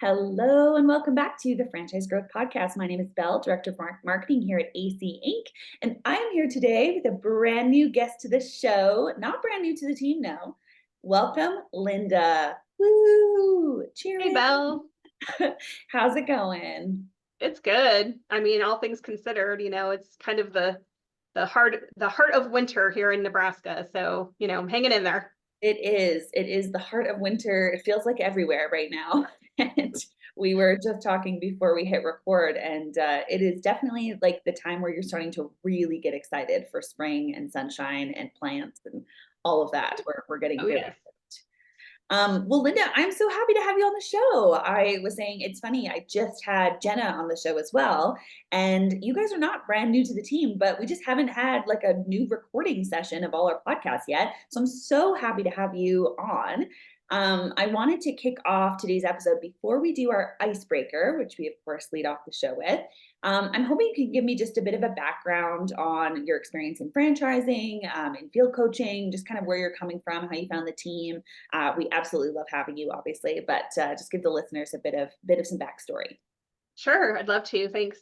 Hello and welcome back to the Franchise Growth Podcast. My name is Belle, Director of Marketing here at AC Inc. And I'm here today with a brand new guest to the show. Not brand new to the team, no. Welcome, Linda. Woo! Hey, Cheers. Belle. How's it going? It's good. I mean, all things considered, it's kind of the heart of winter here in Nebraska. So, I'm hanging in there. It is. It is the heart of winter. It feels like everywhere right now. And we were just talking before we hit record, and it is definitely like the time where you're starting to really get excited for spring and sunshine and plants and all of that. We're getting Oh, very yes. well, Linda, I'm so happy to have you on the show. I was saying it's funny, I just had Jenna on the show as well. And you guys are not brand new to the team, but we just haven't had like a new recording session of all our podcasts yet. So I'm so happy to have you on. I wanted to kick off today's episode before we do our icebreaker, which we, of course, lead off the show with. I'm hoping you can give me just a bit of a background on your experience in franchising, in field coaching, just kind of where you're coming from, how you found the team. We absolutely love having you, obviously, but just give the listeners a bit of some backstory. Sure. I'd love to. Thanks.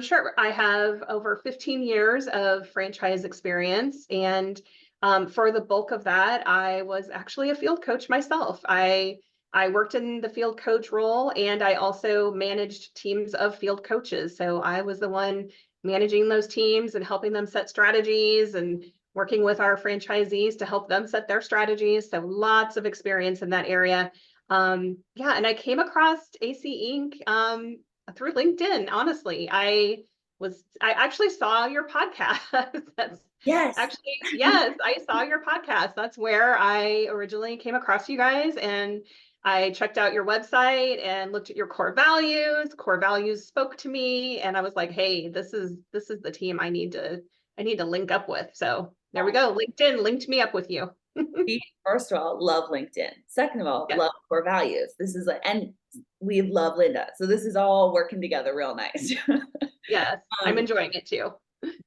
Sure. I have over 15 years of franchise experience. And for the bulk of that, I was actually a field coach myself. I worked in the field coach role, and I also managed teams of field coaches. So I was the one managing those teams and helping them set strategies and working with our franchisees to help them set their strategies. So lots of experience in that area. Yeah, and I came across AC Inc. Through LinkedIn. Honestly, I actually saw your podcast. That's Yes. actually, yes, I saw your podcast. That's where I originally came across you guys, and I checked out your website and looked at your core values. Core values spoke to me, and I was like, hey, this is the team I need to link up with. So there we go. LinkedIn linked me up with you. First of all, love LinkedIn. Second of all, Yes, love core values. This is like, and we love Linda. So this is all working together real nice. yes, I'm um, enjoying it too.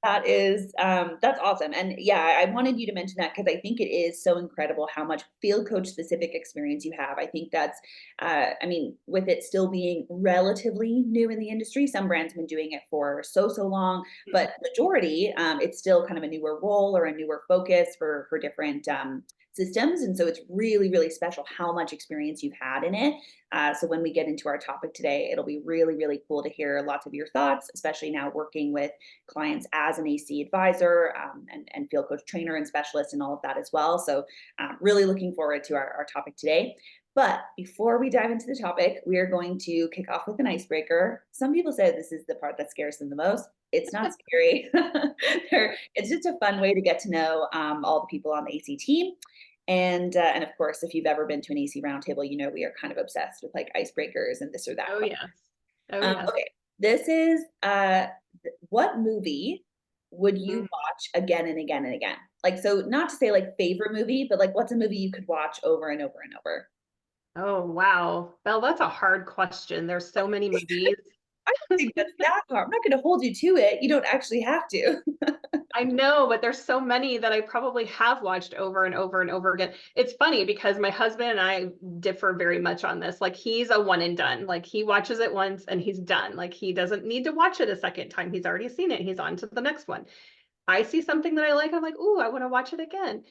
that's awesome. And yeah, I wanted you to mention that because I think it is so incredible how much field coach specific experience you have. I think that's, I mean, with it still being relatively new in the industry, some brands have been doing it for so long, but majority, it's still kind of a newer role or a newer focus for different systems. And so it's really special how much experience you've had in it. So when we get into our topic today, it'll be really cool to hear lots of your thoughts, especially now working with clients as an AC advisor, and field coach trainer and specialist and all of that as well. So really looking forward to our topic today. But before we dive into the topic, we are going to kick off with an icebreaker. Some people say this is the part that scares them the most. It's not scary. It's just a fun way to get to know all the people on the AC team. And of course, if you've ever been to an AC roundtable, you know we are kind of obsessed with like icebreakers and this or that. Oh, yes. Oh, yes. Okay, this is what movie would you Mm. watch again and again and again? Like, so not to say like favorite movie, but like what's a movie you could watch over and over and over? Oh, wow. Belle, that's a hard question. There's so many movies. I don't think that's that hard. I'm not going to hold you to it. You don't actually have to. I know, but there's so many that I probably have watched over and over and over again. It's funny because my husband and I differ very much on this. Like, he's a one and done. Like, he watches it once and he's done. Like, he doesn't need to watch it a second time. He's already seen it. He's on to the next one. I see something that I like. I'm like, ooh, I want to watch it again.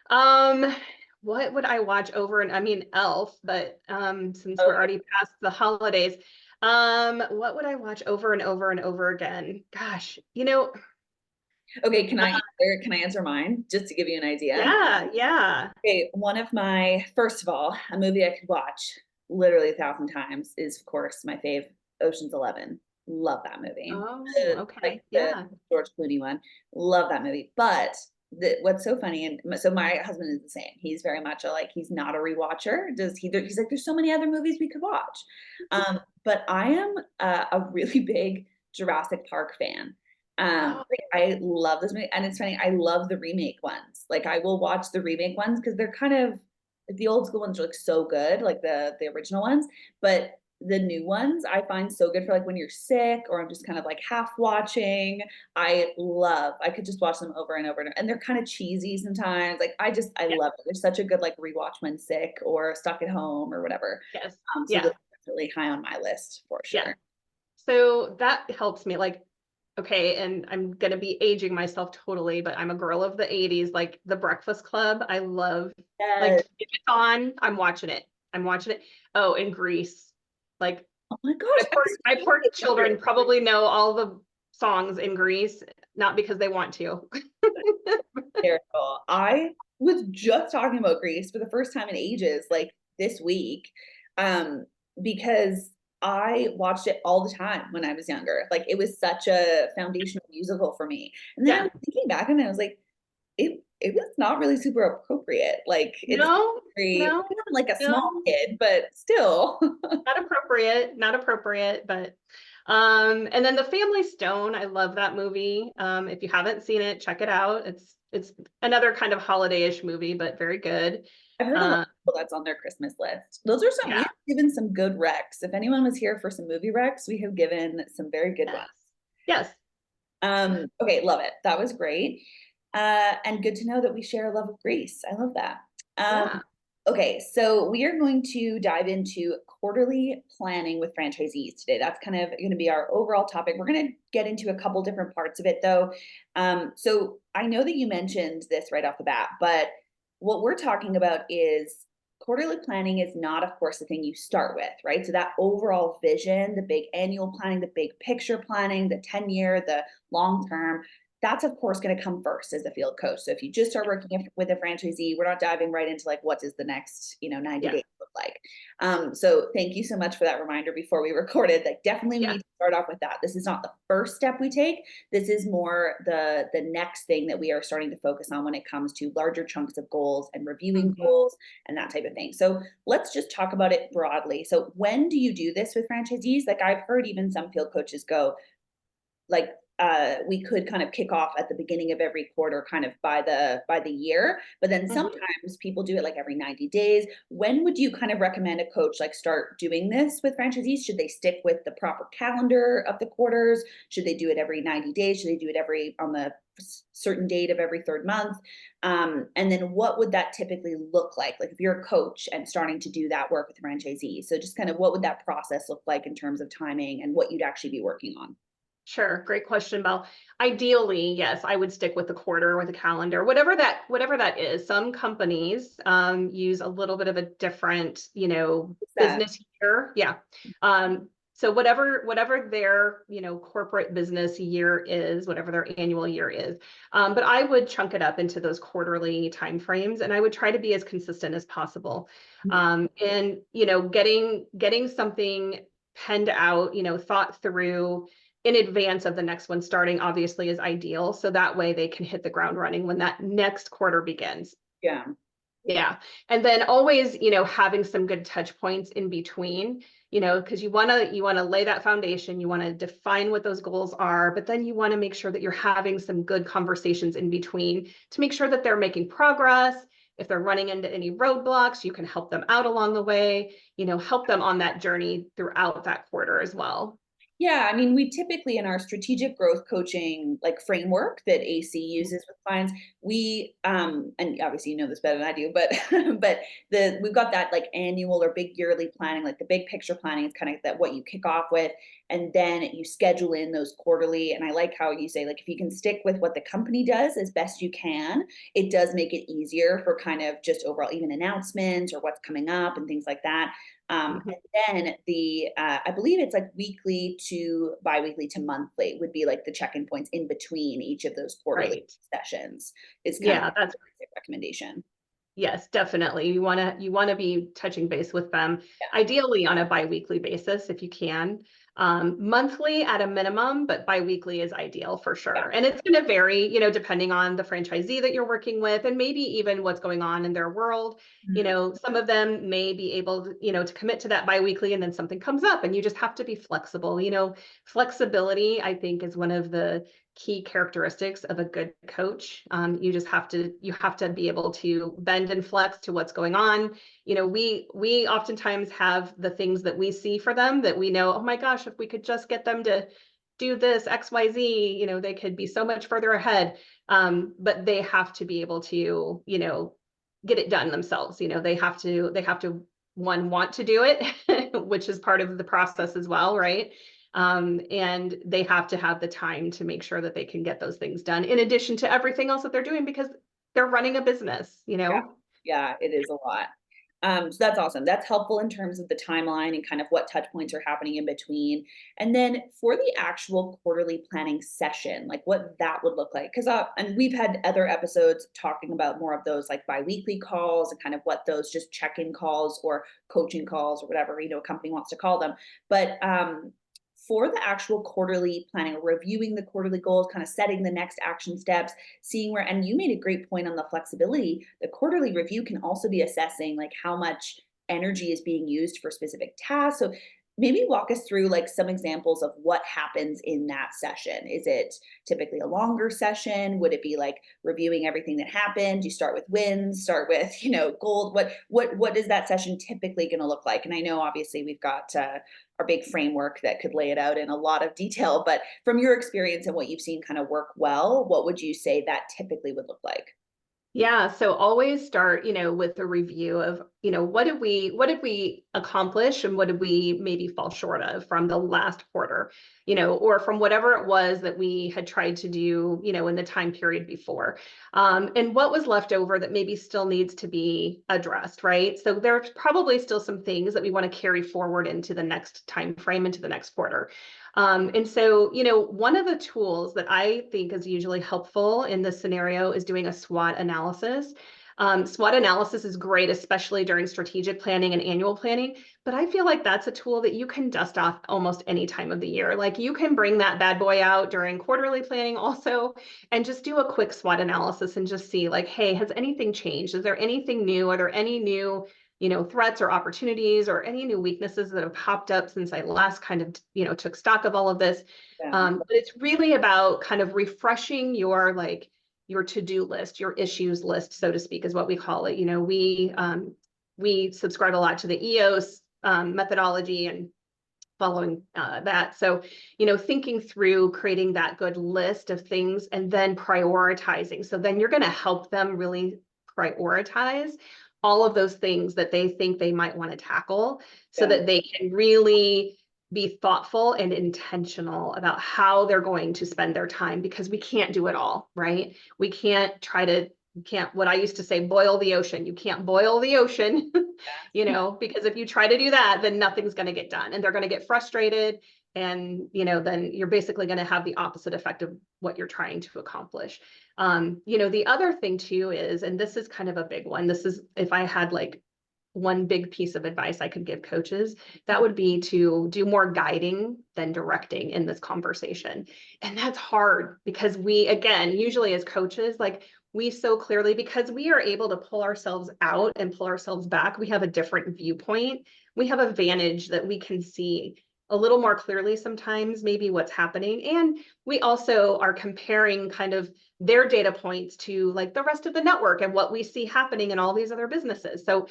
Um, what would I watch over? And I mean, Elf, but since we're Okay. already past the holidays, what would I watch over and over and over again? Gosh, Okay, can I answer mine just to give you an idea? yeah, yeah. Okay, one of my first of all, a movie I could watch literally 1,000 times is of course my fave, Ocean's 11. Love that movie. Oh, Like okay. the Yeah. George Clooney one. Love that movie. But what's so funny, and so my husband is the same. He's very much like he's not a rewatcher. He's like, there's so many other movies we could watch. But I am a really big Jurassic Park fan. Oh, Like I love this movie, and it's funny. I love the remake ones. Like I will watch the remake ones because they're kind of like the old school ones are like so good, like the original ones. But the new ones I find so good for like when you're sick or I'm just kind of like half watching. I could just watch them over and over and they're kind of cheesy sometimes. Like I yeah. love it. They're such a good like rewatch when sick or stuck at home or whatever. Yes. So those Yeah. definitely high on my list for Yeah. sure. So that helps me, like, okay, and I'm gonna be aging myself totally, but I'm a girl of the 80s, like The Breakfast Club. I love, like, Yes. if it's on, I'm watching it. I'm watching it. Oh, and Grease. Like, Oh my gosh. my poor children probably know all the songs in Grease, not because they want to. Hysterical. I was just talking about Grease for the first time in ages, like this week, um, because I watched it all the time when I was younger. Like it was such a foundational musical for me. And then I Yeah. was thinking back and I was like, it was not really super appropriate. Like it's No, very no, I'm not like a small no. kid, but still. Not appropriate, not appropriate, but and then The Family Stone, I love that movie. If you haven't seen it, check it out. It's another kind of holiday-ish movie, but very good. I've heard a lot Uh, of people that's on their Christmas list. Those are some we yeah, have given some good recs. If anyone was here for some movie recs, we have given some very good yes, ones. yes, Okay, love it. That was great. And good to know that we share a love of Greece. I love that. yeah. Okay, so we are going to dive into quarterly planning with franchisees today. That's kind of going to be our overall topic. We're going to get into a couple different parts of it though. So I know that you mentioned this right off the bat, but what we're talking about is quarterly planning is not, of course, the thing you start with, right? So that overall vision, the big annual planning, the big picture planning, the 10-year, the long term, that's of course going to come first as a field coach. So if you just start working with a franchisee, we're not diving right into like what does the next 90 Yeah, days look like. So thank you so much for that reminder before we recorded. Like definitely we yeah. need to start off with that. This is not the first step we take. This is more the next thing that we are starting to focus on when it comes to larger chunks of goals and reviewing Mhm. goals and that type of thing. So let's just talk about it broadly. So when do you do this with franchisees? Like I've heard even some field coaches go, like we could kind of kick off at the beginning of every quarter kind of by the year, but then Mhm. sometimes people do it like every 90 days. When would you kind of recommend a coach like start doing this with franchisees? Should they stick with the proper calendar of the quarters? Should they do it every 90 days? Should they do it every on the certain date of every third month? And then what would that typically look like if you're a coach and starting to do that work with franchisees? So just kind of what would that process look like in terms of timing and what you'd actually be working on? Sure, great question, Belle. Ideally, yes, I would stick with the quarter or the calendar, whatever that is. Some companies use a little bit of a different, That business year. Yeah. So whatever their, corporate business year is, whatever their annual year is. But I would chunk it up into those quarterly timeframes, and I would try to be as consistent as possible. And getting something penned out, thought through in advance of the next one starting obviously is ideal. So that way they can hit the ground running when that next quarter begins. yeah. Yeah. And then always, having some good touch points in between, because you want to lay that foundation, you want to define what those goals are, but then you want to make sure that you're having some good conversations in between to make sure that they're making progress. If they're running into any roadblocks, you can help them out along the way, help them on that journey throughout that quarter as well. Yeah, I mean, we typically in our strategic growth coaching like framework that AC uses with clients, we and obviously you know this better than I do, but but the we've got that like annual or big yearly planning, like the big picture planning is kind of that what you kick off with, and then you schedule in those quarterly. And I like how you say like if you can stick with what the company does as best you can, it does make it easier for kind of just overall even announcements or what's coming up and things like that. Mhm. And then I believe it's like weekly to biweekly to monthly would be like the check-in points in between each of those quarterly Right. sessions is kind of Yeah, that's a recommendation. yes, definitely. You want to be touching base with them, ideally on a biweekly basis if you can. Monthly at a minimum, but biweekly is ideal for Yeah. sure. And it's going to vary, depending on the franchisee that you're working with and maybe even what's going on in their world. Mhm. Some of them may be able to, to commit to that biweekly and then something comes up and you just have to be flexible. Flexibility, I think, is one of the key characteristics of a good coach. You have to be able to bend and flex to what's going on. We oftentimes have the things that we see for them that we know, oh my gosh, if we could just get them to do this XYZ, they could be so much further ahead. But they have to be able to, get it done themselves. They have to one, want to do it, which is part of the process as well, right? And they have to have the time to make sure that they can get those things done in addition to everything else that they're doing because they're running a business, you Yeah. know? Yeah, it is a lot. So that's awesome. That's helpful in terms of the timeline and kind of what touch points are happening in between. And then for the actual quarterly planning session, like what that would look like. Because and we've had other episodes talking about more of those like biweekly calls and kind of what those just check-in calls or coaching calls or whatever, a company wants to call them. But for the actual quarterly planning, reviewing the quarterly goals, kind of setting the next action steps, seeing where, and you made a great point on the flexibility. The quarterly review can also be assessing like how much energy is being used for specific tasks. So maybe walk us through like some examples of what happens in that session. Is it typically a longer session? Would it be like reviewing everything that happened? You start with wins, start with, gold. What is that session typically going to look like? And I know obviously we've got our big framework that could lay it out in a lot of detail, but from your experience and what you've seen kind of work well, what would you say that typically would look like? Yeah, so always start, with a review of, what did we accomplish and what did we maybe fall short of from the last quarter, or from whatever it was that we had tried to do, in the time period before. And what was left over that maybe still needs to be addressed, right? So there's probably still some things that we want to carry forward into the next time frame, into the next quarter. And so, one of the tools that I think is usually helpful in this scenario is doing a SWOT analysis. SWOT analysis is great, especially during strategic planning and annual planning, but I feel like that's a tool that you can dust off almost any time of the year. Like you can bring that bad boy out during quarterly planning also, and just do a quick SWOT analysis and just see like, hey, has anything changed? Is there anything new? Are there any new threats or opportunities or any new weaknesses that have popped up since I last kind of, took stock of all of this. Yeah. But it's really about kind of refreshing your to-do list, your issues list, so to speak, is what we call it. We subscribe a lot to the EOS methodology and following that. So, thinking through creating that good list of things and then prioritizing. So then you're going to help them really prioritize all of those things that they think they might want to tackle so Yeah. that they can really be thoughtful and intentional about how they're going to spend their time, because we can't do it all, right? We can't what I used to say, boil the ocean. You can't boil the ocean, because if you try to do that, then nothing's going to get done and they're going to get frustrated. And, then you're basically going to have the opposite effect of what you're trying to accomplish. The other thing too is, and this is kind of a big one, this is if I had like one big piece of advice I could give coaches, that would be to do more guiding than directing in this conversation. And that's hard because we, again, usually as coaches, like we so clearly, because we are able to pull ourselves out and pull ourselves back, we have a different viewpoint. We have a vantage that we can see a little more clearly sometimes, maybe what's happening. And we also are comparing kind of their data points to like the rest of the network and what we see happening in all these other businesses. So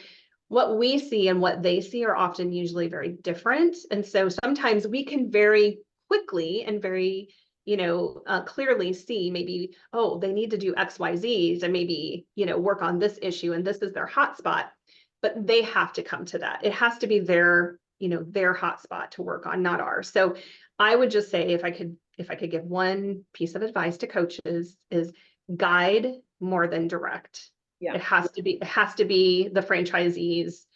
what we see and what they see are often usually very different. And so sometimes we can very quickly and very, clearly see maybe, oh, they need to do X, Y, Z to maybe, work on this issue and this is their hotspot, but they have to come to that. It has to be their hotspot to work on, not ours. So I would just say if I could give one piece of advice to coaches is guide more than direct. Yeah. It has to be the franchisee's,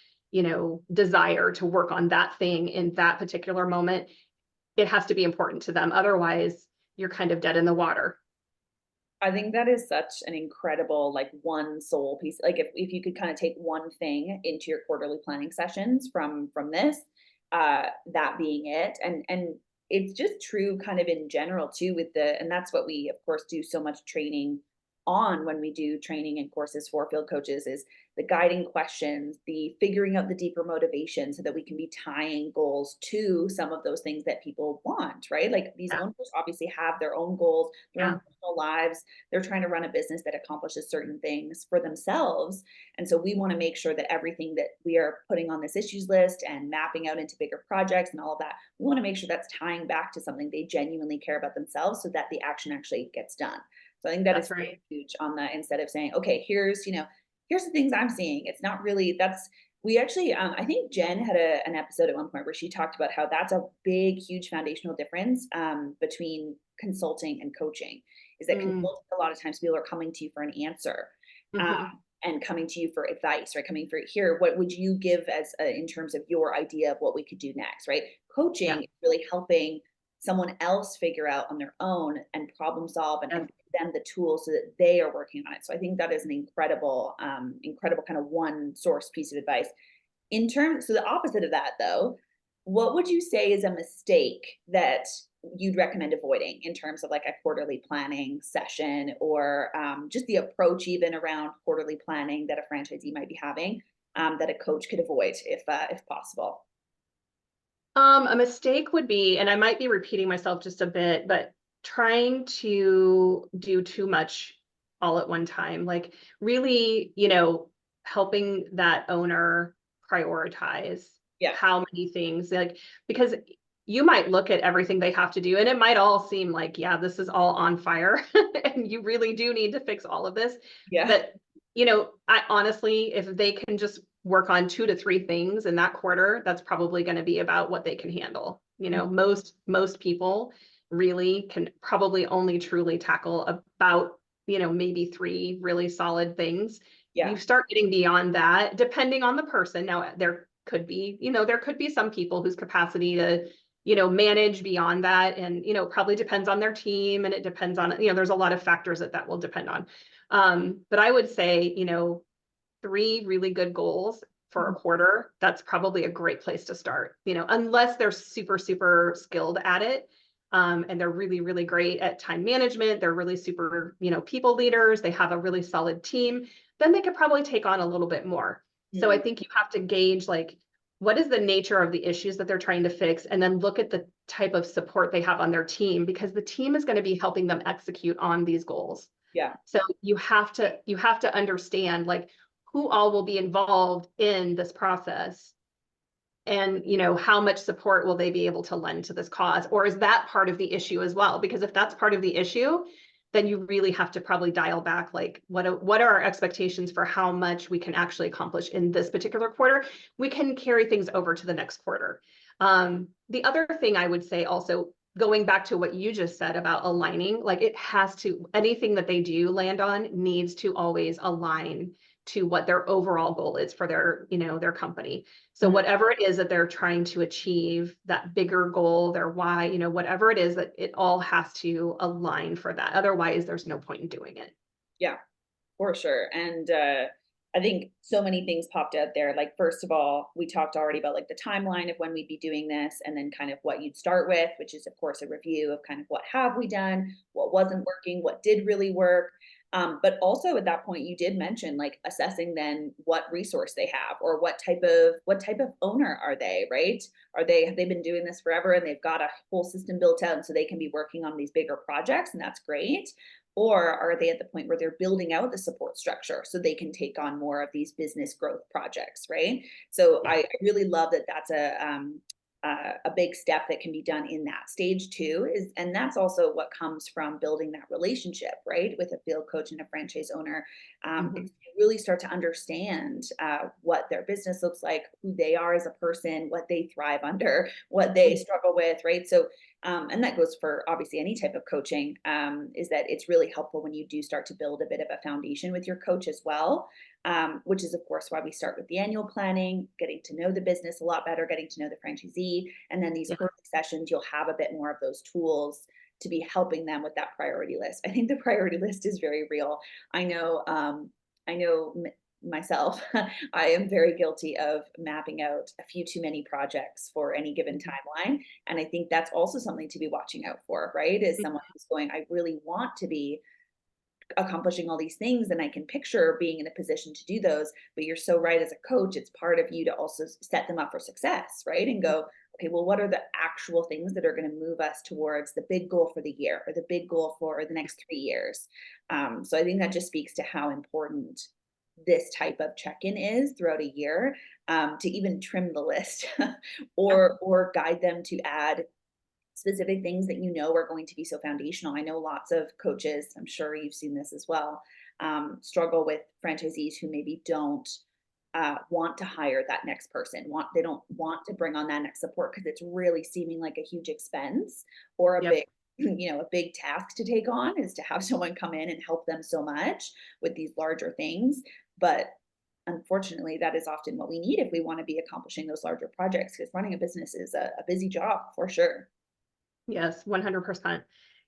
desire to work on that thing in that particular moment. It has to be important to them. Otherwise, you're kind of dead in the water. I think that is such an incredible, like one sole piece. Like if you could kind of take one thing into your quarterly planning sessions from this, that being it. And it's just true kind of in general too and that's what we of course do so much training on when we do training and courses for field coaches is the guiding questions, the figuring out the deeper motivation so that we can be tying goals to some of those things that people want, right? Like these Yeah. owners obviously have their own goals, their Yeah. own personal lives. They're trying to run a business that accomplishes certain things for themselves. And so we want to make sure that everything that we are putting on this issues list and mapping out into bigger projects and all of that, we want to make sure that's tying back to something they genuinely care about themselves so that the action actually gets done. So I think that That's is right. huge on that instead of saying, okay, here's the things I'm seeing. It's not really We actually, I think Jen had an episode at one point where she talked about how that's a big, huge foundational difference between consulting and coaching. Is that Mm, consulting, a lot of times people are coming to you for an answer, um, mhm. and coming to you for advice, right? Coming for here, what would you give as in terms of your idea of what we could do next, right? Yeah. Coaching is really helping someone else figure out on their own and problem solve and Yes. give them the tools so that they are working on it. So I think that is an incredible kind of one source piece of advice. In terms, so the opposite of that though, what would you say is a mistake that you'd recommend avoiding in terms of like a quarterly planning session or just the approach even around quarterly planning that a franchisee might be having that a coach could avoid if possible? A mistake would be, and I might be repeating myself just a bit, but trying to do too much all at one time. Like really, helping that owner prioritize Yeah, how many things, like, because you might look at everything they have to do and it might all seem like, yeah, this is all on fire and you really do need to fix all of this. yeah, But, I honestly, if they can just work on 2 to 3 things in that quarter, that's probably going to be about what they can handle. Most people really can probably only truly tackle about, maybe 3 really solid things. yeah, You start getting beyond that, depending on the person. Now, there could be some people whose capacity to, manage beyond that, and, probably depends on their team, and it depends on, there's a lot of factors that will depend on. But I would say, 3 really good goals for a mhm, quarter, that's probably a great place to start, unless they're super, super skilled at it. And they're really, really great at time management. They're really super, people leaders. They have a really solid team. Then they could probably take on a little bit more. So I mm, think you have to gauge, like, what is the nature of the issues that they're trying to fix, and then look at the type of support they have on their team, because the team is going to be helping them execute on these goals. yeah, So you have to understand, like, who all will be involved in this process, and how much support will they be able to lend to this cause, or is that part of the issue as well? Because if that's part of the issue, then you really have to probably dial back, like, what are our expectations for how much we can actually accomplish in this particular quarter. We can carry things over to the next quarter. The other thing I would say also, going back to what you just said about aligning, like, anything that they do land on needs to always align to what their overall goal is for their company. So mhm, whatever it is that they're trying to achieve, that bigger goal, their why, whatever it is, that it all has to align for that. Otherwise, there's no point in doing it. yeah. For sure. And I think so many things popped out there. Like, first of all, we talked already about like the timeline of when we'd be doing this, and then kind of what you'd start with, which is, of course, a review of kind of what have we done, what wasn't working, what did really work. But also at that point, you did mention like assessing then what resource they have or what type of owner are they, right? Have they been doing this forever and they've got a whole system built out and so they can be working on these bigger projects, and that's great. Or are they at the point where they're building out the support structure so they can take on more of these business growth projects, right? So Yeah. I really love that that's a big step that can be done in that stage too. And that's also what comes from building that relationship, right, with a field coach and a franchise owner. Mhm. Is to really start to understand what their business looks like, who they are as a person, what they thrive under, what they struggle with, right? So and that goes for obviously any type of coaching, is that it's really helpful when you do start to build a bit of a foundation with your coach as well, which is, of course, why we start with the annual planning, getting to know the business a lot better, getting to know the franchisee. And then these Yeah. quarterly sessions, you'll have a bit more of those tools to be helping them with that priority list. I think the priority list is very real. I know, myself, I am very guilty of mapping out a few too many projects for any given Mhm. timeline. And I think that's also something to be watching out for, right? Is someone who's going, I really want to be accomplishing all these things and I can picture being in a position to do those. But you're so right, as a coach, it's part of you to also set them up for success, right? And go, okay, well, what are the actual things that are going to move us towards the big goal for the year or the big goal for the next 3 years? So I think that just speaks to how important this type of check-in is throughout a year, to even trim the list Yeah. or guide them to add specific things that you know are going to be so foundational. I know lots of coaches, I'm sure you've seen this as well, struggle with franchisees who maybe don't want to hire that next person, they don't want to bring on that next support because it's really seeming like a huge expense or a Yep. big, a big task to take on, is to have someone come in and help them so much with these larger things. But unfortunately, that is often what we need if we want to be accomplishing those larger projects, because running a business is a busy job for sure. Yes, 100%.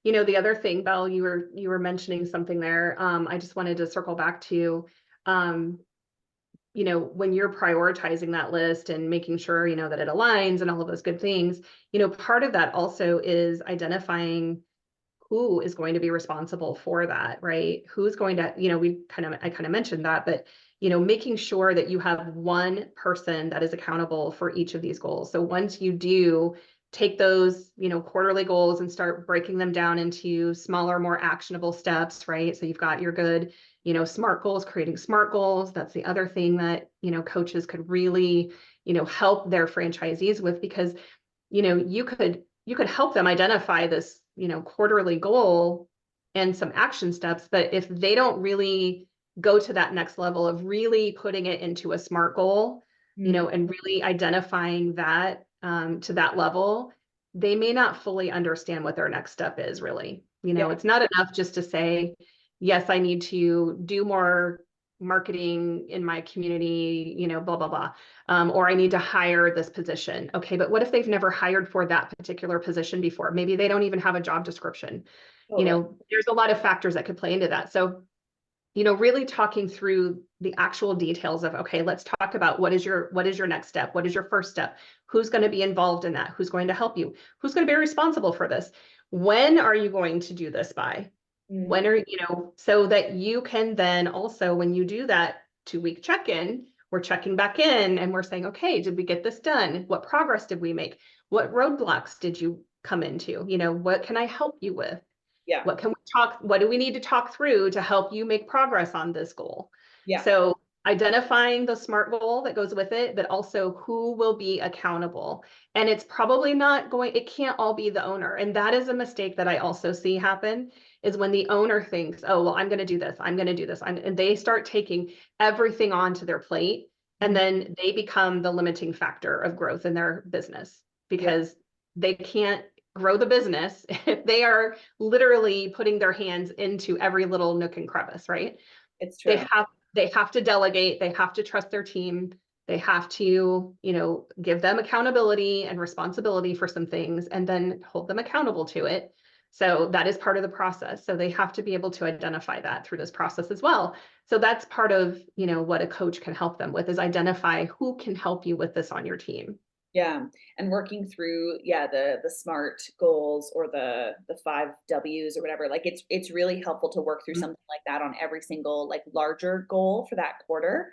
You know, the other thing, Belle, you were mentioning something there. I just wanted to circle back to, um, when you're prioritizing that list and making sure, that it aligns and all of those good things, part of that also is identifying who is going to be responsible for that, right? Who's going to, I kind of mentioned that, but making sure that you have one person that is accountable for each of these goals. So once you do take those, quarterly goals and start breaking them down into smaller, more actionable steps, right? So you've got your good, SMART goals, creating SMART goals. That's the other thing that, coaches could really, help their franchisees with, because, you could help them identify this, quarterly goal and some action steps. But if they don't really go to that next level of really putting it into a SMART goal, Mm, and really identifying that, to that level, they may not fully understand what their next step is really. yeah, It's not enough just to say, yes, I need to do more marketing in my community, blah, blah, blah. Or I need to hire this position. Okay, but what if they've never hired for that particular position before? Maybe they don't even have a job description. totally. There's a lot of factors that could play into that. So, really talking through the actual details of, okay, let's talk about what is your next step? What is your first step? Who's going to be involved in that? Who's going to help you? Who's going to be responsible for this? When are you going to do this by? Mm, When are, so that you can then also, when you do that 2-week check-in, we're checking back in and we're saying, okay, did we get this done? What progress did we make? What roadblocks did you come into? What can I help you with? yeah, What do we need to talk through to help you make progress on this goal? yeah, So identifying the SMART goal that goes with it, but also who will be accountable. And it's probably not going, it can't all be the owner. And that is a mistake that I also see happen, is when the owner thinks, oh, well, I'm going to do this, I'm going to do this. And they start taking everything onto their plate. And mm, then they become the limiting factor of growth in their business, yeah, because they can't grow the business if they are literally putting their hands into every little nook and crevice, right? it's They true. have they have to delegate, they have to trust their team, they have to, give them accountability and responsibility for some things and then hold them accountable to it. So that is part of the process. So they have to be able to identify that through this process as well. So that's part of, what a coach can help them with, is identify who can help you with this on your team. Yeah, and working through, yeah, the SMART goals or the 5 Ws or whatever, like, it's really helpful to work through something like that on every single, like, larger goal for that quarter.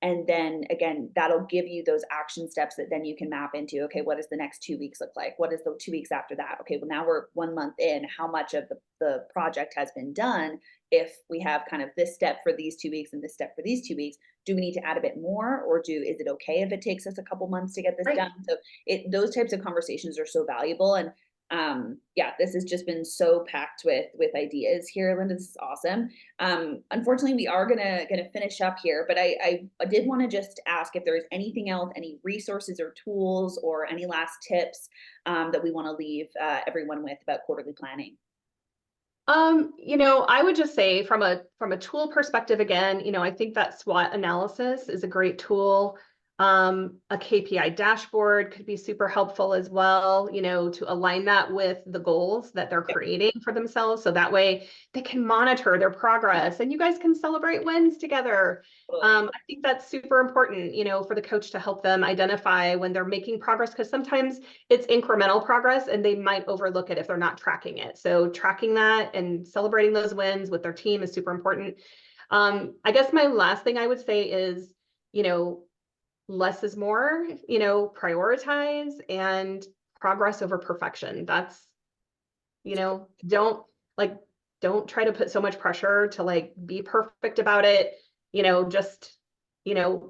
And then again, that'll give you those action steps that then you can map into, okay, what does the next 2 weeks look like? What is the 2 weeks after that? Okay, well, now we're 1 month in, how much of the project has been done? If we have kind of this step for these 2 weeks and this step for these 2 weeks, do we need to add a bit more, or is it okay if it takes us a couple months to get this Right. done? So those types of conversations are so valuable. And yeah, this has just been so packed with ideas here, Linda. This is awesome. Unfortunately, we are gonna finish up here, but I did want to just ask if there's anything else, any resources or tools or any last tips that we want to leave everyone with about quarterly planning. I would just say from a tool perspective, again, I think that SWOT analysis is a great tool. A KPI dashboard could be super helpful as well, to align that with the goals that they're Yeah, creating for themselves. So that way they can monitor their progress and you guys can celebrate wins together. totally. I think that's super important, for the coach to help them identify when they're making progress, because sometimes it's incremental progress and they might overlook it if they're not tracking it. So tracking that and celebrating those wins with their team is super important. I guess my last thing I would say is, less is more, prioritize and progress over perfection. That's, don't like, don't try to put so much pressure to like be perfect about it. Just,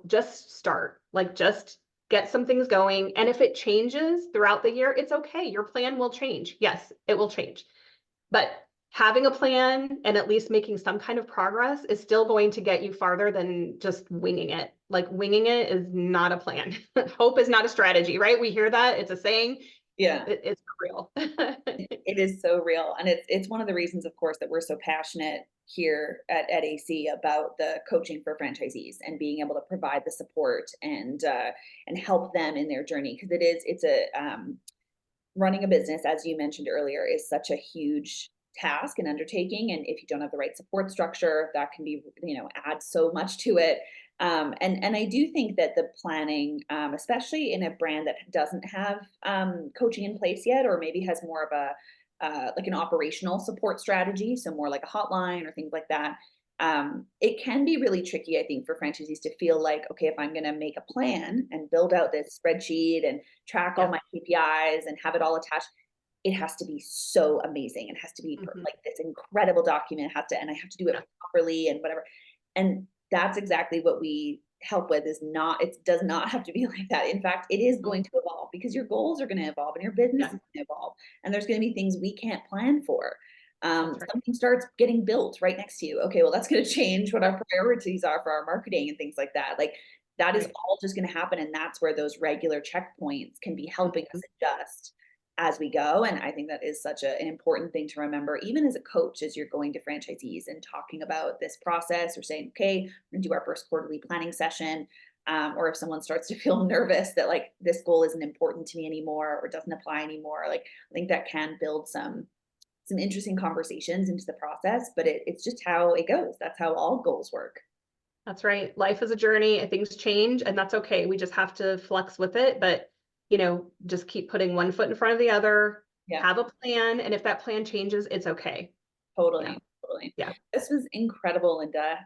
just start, like, just get some things going. And if it changes throughout the year, it's okay. Your plan will change. Yes, it will change, but having a plan and at least making some kind of progress is still going to get you farther than just winging it. Like winging it is not a plan. Hope is not a strategy, right? We hear that, it's a saying. Yeah. It's real. It is so real. And it's one of the reasons, of course, that we're so passionate here at AC about the coaching for franchisees and being able to provide the support and help them in their journey. Because it's a running a business, as you mentioned earlier, is such a huge task and undertaking. And if you don't have the right support structure, that can be, add so much to it. And I do think that the planning, especially in a brand that doesn't have coaching in place yet, or maybe has more of a like an operational support strategy, so more like a hotline or things like that. It can be really tricky, I think, for franchisees to feel like, okay, if I'm going to make a plan and build out this spreadsheet and track all Yeah. my KPIs and have it all attached, it has to be so amazing. It has to be Mhm. like this incredible document. And I have to do it Yeah. properly and whatever. And that's exactly what we help with. It does not have to be like that. In fact, it is going to evolve because your goals are going to evolve and your business Yeah, is going to evolve. And there's going to be things we can't plan for. that's right. Something starts getting built right next to you. Okay, well, that's going to change what our priorities are for our marketing and things like that. Like that is Right. all just going to happen. And that's where those regular checkpoints can be helping us Mhm. adjust as we go. And I think that is such an important thing to remember, even as a coach, as you're going to franchisees and talking about this process or saying, okay, we're going to do our first quarterly planning session. Or if someone starts to feel nervous that like this goal isn't important to me anymore or doesn't apply anymore, like I think that can build some interesting conversations into the process, but it's just how it goes. That's how all goals work. That's right. Life is a journey and things change, and that's okay. We just have to flex with it, but just keep putting one foot in front of the other, Yeah, have a plan, and if that plan changes, it's okay. Yeah. totally. Totally. Yeah. This was incredible, Linda.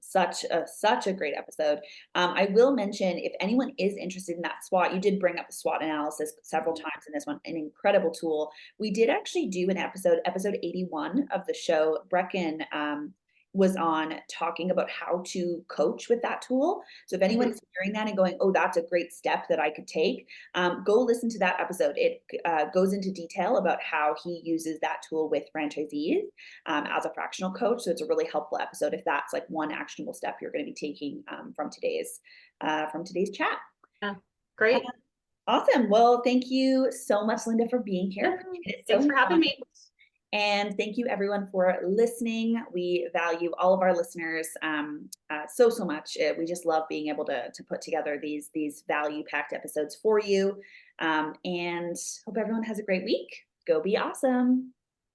Such a great episode. I will mention if anyone is interested in that SWOT, you did bring up the SWOT analysis several times in this one, an incredible tool. We did actually do an episode 81 of the show. Brecken was on talking about how to coach with that tool. So if Mhm. anyone's hearing that and going, oh, that's a great step that I could take, go listen to that episode. It goes into detail about how he uses that tool with franchisees as a fractional coach. So it's a really helpful episode if that's like one actionable step you're going to be taking from today's chat. Yeah. Uh, Great. awesome. Well, thank you so much, Linda, for being Yeah. here. It's Thanks so for having fun. me. And thank you everyone for listening. We value all of our listeners so much. We just love being able to put together these value packed episodes for you. And hope everyone has a great week. Go be awesome.